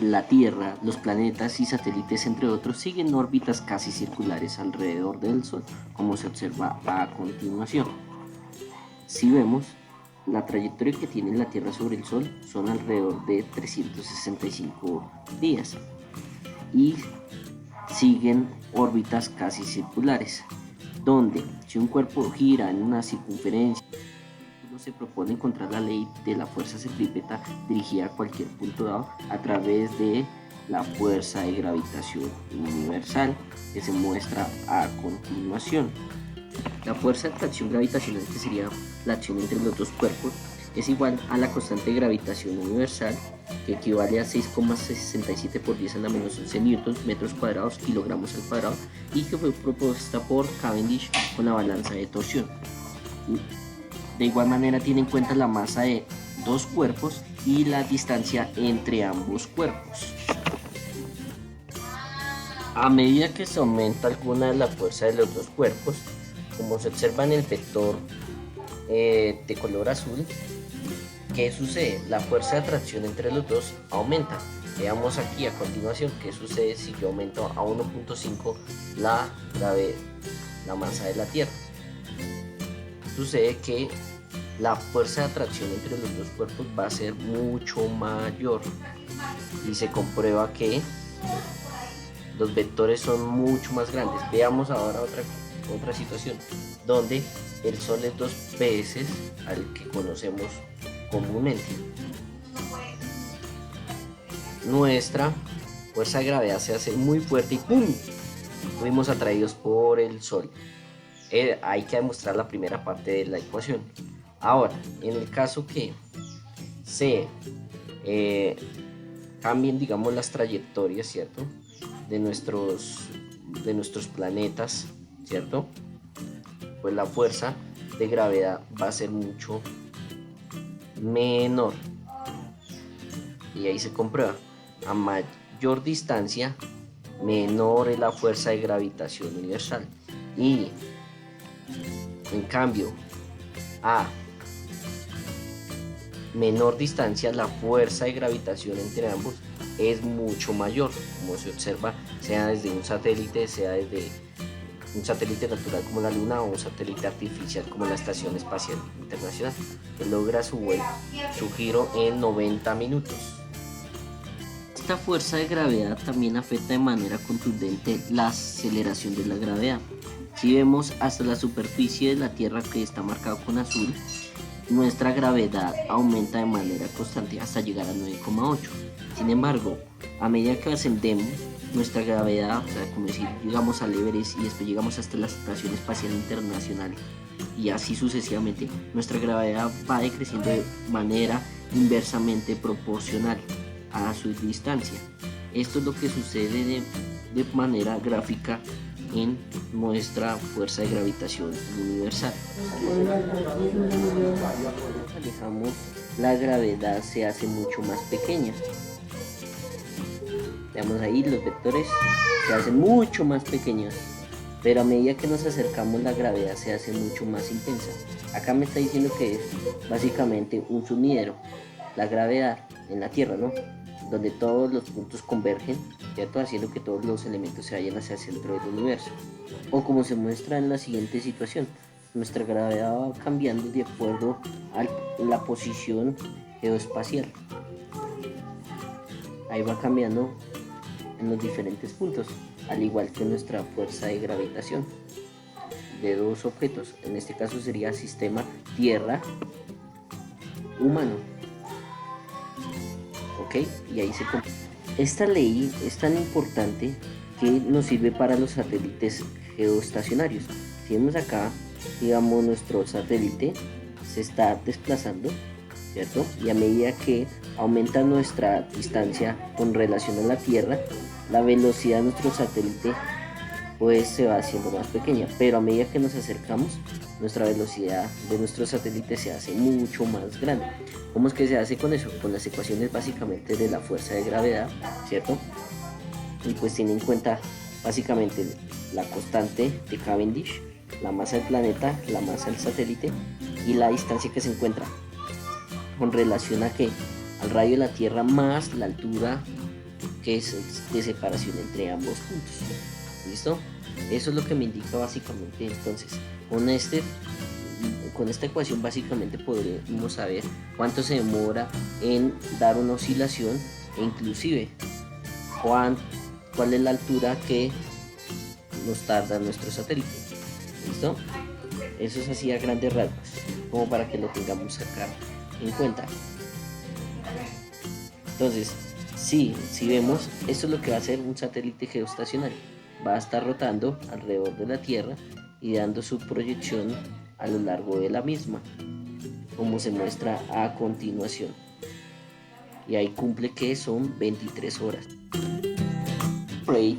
la Tierra, los planetas y satélites, entre otros, siguen órbitas casi circulares alrededor del Sol, como se observa a continuación. Si vemos, la trayectoria que tiene la Tierra sobre el Sol son alrededor de 365 días y siguen órbitas casi circulares, donde si un cuerpo gira en una circunferencia, se propone encontrar la ley de la fuerza centrípeta dirigida a cualquier punto dado a través de la fuerza de gravitación universal, que se muestra a continuación. La fuerza de atracción gravitacional, que sería la acción entre los dos cuerpos, es igual a la constante de gravitación universal, que equivale a 6,67 por 10 a la menos 11 newtons, metros cuadrados, kilogramos al cuadrado, y que fue propuesta por Cavendish con la balanza de torsión. De igual manera tiene en cuenta la masa de dos cuerpos y la distancia entre ambos cuerpos. A medida que se aumenta alguna de la fuerza de los dos cuerpos, como se observa en el vector de color azul, ¿qué sucede? La fuerza de atracción entre los dos aumenta. Veamos aquí a continuación qué sucede si yo aumento a 1.5 la masa de la Tierra. Sucede que la fuerza de atracción entre los dos cuerpos va a ser mucho mayor y se comprueba que los vectores son mucho más grandes. Veamos ahora otra situación donde el Sol es 2 veces al que conocemos comúnmente. Nuestra fuerza de gravedad se hace muy fuerte y ¡pum! Fuimos atraídos por el Sol. Hay que demostrar la primera parte de la ecuación. Ahora, en el caso que se cambien, digamos, las trayectorias, ¿cierto? De nuestros planetas, ¿cierto? Pues la fuerza de gravedad va a ser mucho menor. Y ahí se comprueba. A mayor distancia, menor es la fuerza de gravitación universal. Y en cambio, a menor distancia, la fuerza de gravitación entre ambos es mucho mayor, como se observa, sea desde un satélite, sea desde un satélite natural como la Luna o un satélite artificial como la Estación Espacial Internacional, que logra su giro en 90 minutos. Esta fuerza de gravedad también afecta de manera contundente la aceleración de la gravedad. Si vemos hasta la superficie de la Tierra, que está marcado con azul, nuestra gravedad aumenta de manera constante hasta llegar a 9,8. Sin embargo, a medida que ascendemos, nuestra gravedad, o sea, como decir, llegamos al Everest y después llegamos hasta la Estación Espacial Internacional y así sucesivamente, nuestra gravedad va decreciendo de manera inversamente proporcional a su distancia. Esto es lo que sucede de manera gráfica en nuestra fuerza de gravitación universal. Nos alejamos, la gravedad se hace mucho más pequeña. Veamos ahí, los vectores se hacen mucho más pequeños, pero a medida que nos acercamos la gravedad se hace mucho más intensa. Acá me está diciendo que es básicamente un sumidero, la gravedad en la Tierra, ¿no? Donde todos los puntos convergen, ¿cierto? Haciendo que todos los elementos se vayan hacia el centro del universo. O como se muestra en la siguiente situación, nuestra gravedad va cambiando de acuerdo a la posición geoespacial. Ahí va cambiando en los diferentes puntos, al igual que nuestra fuerza de gravitación de dos objetos. En este caso sería sistema Tierra humano. ¿Ok? Y ahí se compra. Esta ley es tan importante que nos sirve para los satélites geoestacionarios. Si vemos acá, digamos, nuestro satélite se está desplazando, ¿cierto? Y a medida que aumenta nuestra distancia con relación a la Tierra, la velocidad de nuestro satélite pues se va haciendo más pequeña, pero a medida que nos acercamos, nuestra velocidad de nuestro satélite se hace mucho más grande. ¿Cómo es que se hace con eso? Con las ecuaciones básicamente de la fuerza de gravedad, ¿cierto? Y pues tiene en cuenta básicamente la constante de Cavendish, la masa del planeta, la masa del satélite y la distancia que se encuentra con relación a que al radio de la Tierra más la altura que es de separación entre ambos puntos. ¿Listo? Eso es lo que me indica básicamente. Entonces, con esta ecuación básicamente podremos saber cuánto se demora en dar una oscilación e inclusive cuál es la altura que nos tarda nuestro satélite. ¿Listo? Eso es así a grandes rasgos, como para que lo tengamos acá en cuenta. Entonces, si vemos, esto es lo que va a hacer un satélite geoestacionario. Va a estar rotando alrededor de la Tierra y dando su proyección a lo largo de la misma, como se muestra a continuación. Y ahí cumple que son 23 horas. Frey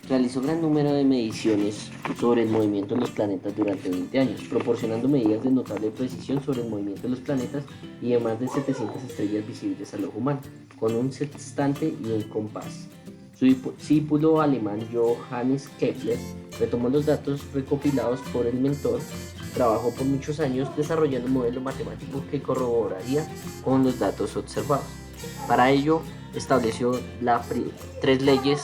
realizó gran número de mediciones sobre el movimiento de los planetas durante 20 años, proporcionando medidas de notable precisión sobre el movimiento de los planetas y de más de 700 estrellas visibles al ojo humano, con un sextante y un compás. Su discípulo alemán Johannes Kepler retomó los datos recopilados por el mentor. Trabajó por muchos años desarrollando un modelo matemático que corroboraría con los datos observados. Para ello, estableció tres leyes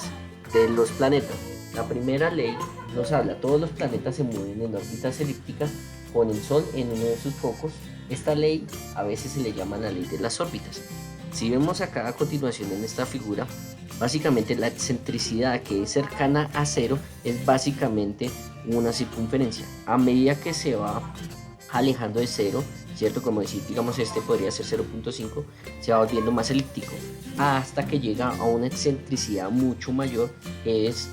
de los planetas. La primera ley nos habla: todos los planetas se mueven en órbitas elípticas con el Sol en uno de sus focos. Esta ley a veces se le llama la ley de las órbitas. Si vemos acá a continuación en esta figura, básicamente la excentricidad, que es cercana a cero, es básicamente una circunferencia. A medida que se va alejando de cero, ¿cierto? Como decir, digamos, este podría ser 0.5, se va volviendo más elíptico hasta que llega a una excentricidad mucho mayor, que es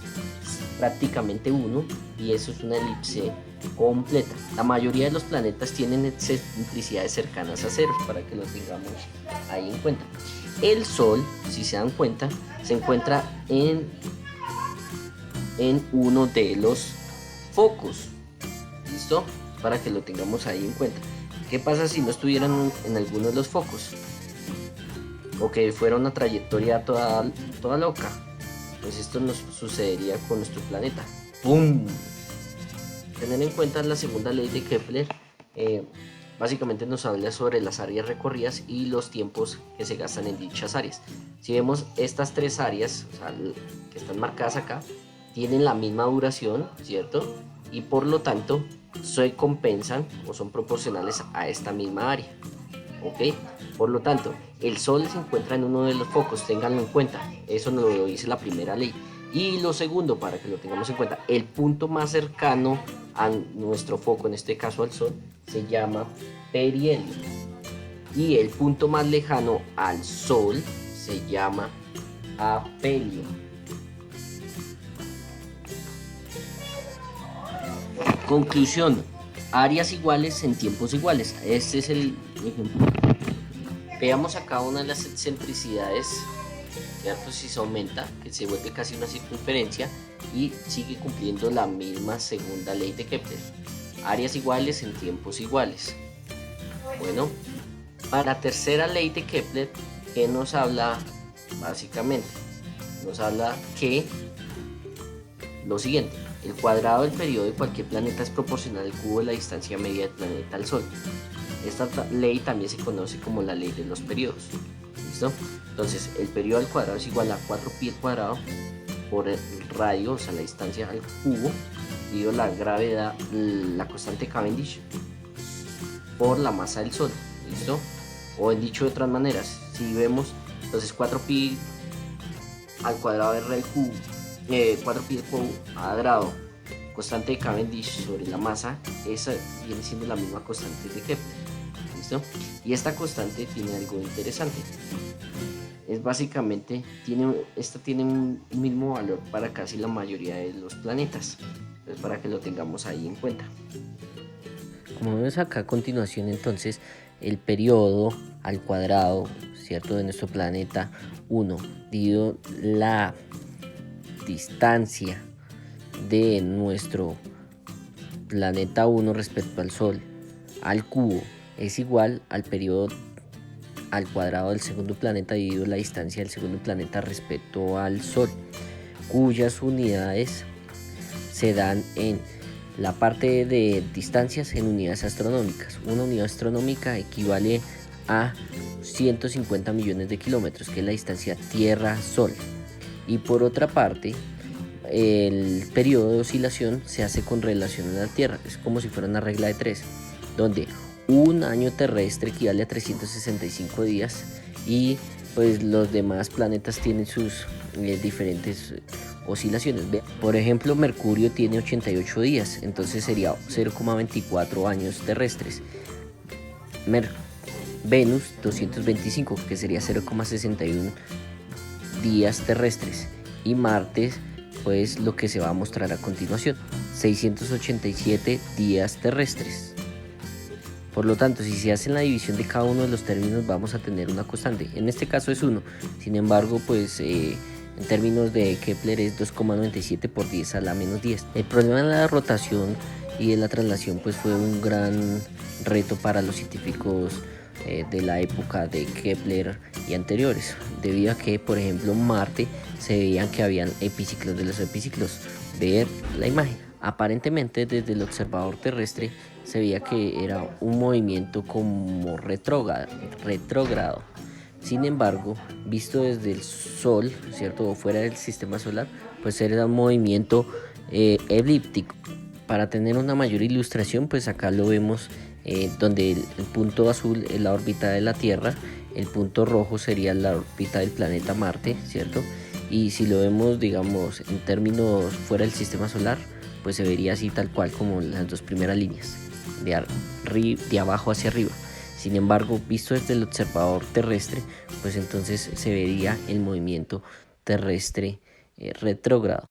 prácticamente 1, y eso es una elipse completa. La mayoría de los planetas tienen excentricidades cercanas a cero, para que lo tengamos ahí en cuenta. El Sol, si se dan cuenta, se encuentra en uno de los focos. ¿Listo? Para que lo tengamos ahí en cuenta. ¿Qué pasa si no estuvieran en alguno de los focos? O que fuera una trayectoria toda loca. Pues esto nos sucedería con nuestro planeta. ¡Pum! Tener en cuenta la segunda ley de Kepler. Básicamente nos habla sobre las áreas recorridas y los tiempos que se gastan en dichas áreas. Si vemos estas tres áreas, o sea, que están marcadas acá, tienen la misma duración, ¿cierto? Y por lo tanto se compensan o son proporcionales a esta misma área. ¿Ok? Por lo tanto, el Sol se encuentra en uno de los focos, ténganlo en cuenta. Eso nos lo dice la primera ley. Y lo segundo, para que lo tengamos en cuenta, el punto más cercano a nuestro foco, en este caso al Sol, se llama perihelio. Y el punto más lejano al Sol se llama afelio. Conclusión: áreas iguales en tiempos iguales. Este es el ejemplo. Veamos acá una de las excentricidades, ¿cierto? Si se aumenta, que se vuelve casi una circunferencia y sigue cumpliendo la misma segunda ley de Kepler. Áreas iguales en tiempos iguales. Bueno, para la tercera ley de Kepler, ¿qué nos habla? Básicamente, nos habla que lo siguiente: el cuadrado del periodo de cualquier planeta es proporcional al cubo de la distancia media del planeta al Sol. Esta ley también se conoce como la ley de los periodos. ¿Listo? Entonces, el periodo al cuadrado es igual a 4pi al cuadrado por el radio, o sea, la distancia al cubo, dividido la gravedad, la constante Cavendish, por la masa del Sol. ¿Listo? O en dicho de otras maneras, si vemos, entonces 4pi al cuadrado r al cubo, 4pi al cuadrado, constante de Cavendish sobre la masa, esa viene siendo la misma constante de Kepler. ¿Listo? Y esta constante tiene algo interesante. Es básicamente, esta tiene un mismo valor para casi la mayoría de los planetas. Entonces, para que lo tengamos ahí en cuenta. Como vemos acá a continuación, entonces, el periodo al cuadrado, ¿cierto?, de nuestro planeta 1, dividido la distancia de nuestro planeta 1 respecto al Sol al cubo, es igual al periodo al cuadrado del segundo planeta dividido la distancia del segundo planeta respecto al Sol, cuyas unidades se dan en la parte de distancias en unidades astronómicas. Una unidad astronómica equivale a 150 millones de kilómetros, que es la distancia Tierra-Sol. Y por otra parte, el periodo de oscilación se hace con relación a la Tierra, es como si fuera una regla de 3, donde un año terrestre equivale a 365 días y pues los demás planetas tienen sus diferentes oscilaciones. Por ejemplo, Mercurio tiene 88 días, entonces sería 0,24 años terrestres. Venus 225, que sería 0,61 días terrestres, y Marte, pues lo que se va a mostrar a continuación, 687 días terrestres. Por lo tanto, si se hace la división de cada uno de los términos, vamos a tener una constante. En este caso es 1. Sin embargo, pues en términos de Kepler es 2,97 por 10 a la menos 10. El problema de la rotación y de la traslación pues fue un gran reto para los científicos de la época de Kepler y anteriores, debido a que, por ejemplo, Marte se veían que habían epiciclos de los epiciclos. Ver la imagen. Aparentemente, desde el observador terrestre se veía que era un movimiento como retrógrado. Sin embargo, visto desde el Sol, ¿cierto? O fuera del sistema solar, pues era un movimiento elíptico. Para tener una mayor ilustración, pues acá lo vemos donde el punto azul es la órbita de la Tierra, el punto rojo sería la órbita del planeta Marte, ¿cierto? Y si lo vemos, digamos, en términos fuera del sistema solar, pues se vería así tal cual como las dos primeras líneas, de abajo hacia arriba. Sin embargo, visto desde el observador terrestre, pues entonces se vería el movimiento terrestre retrógrado.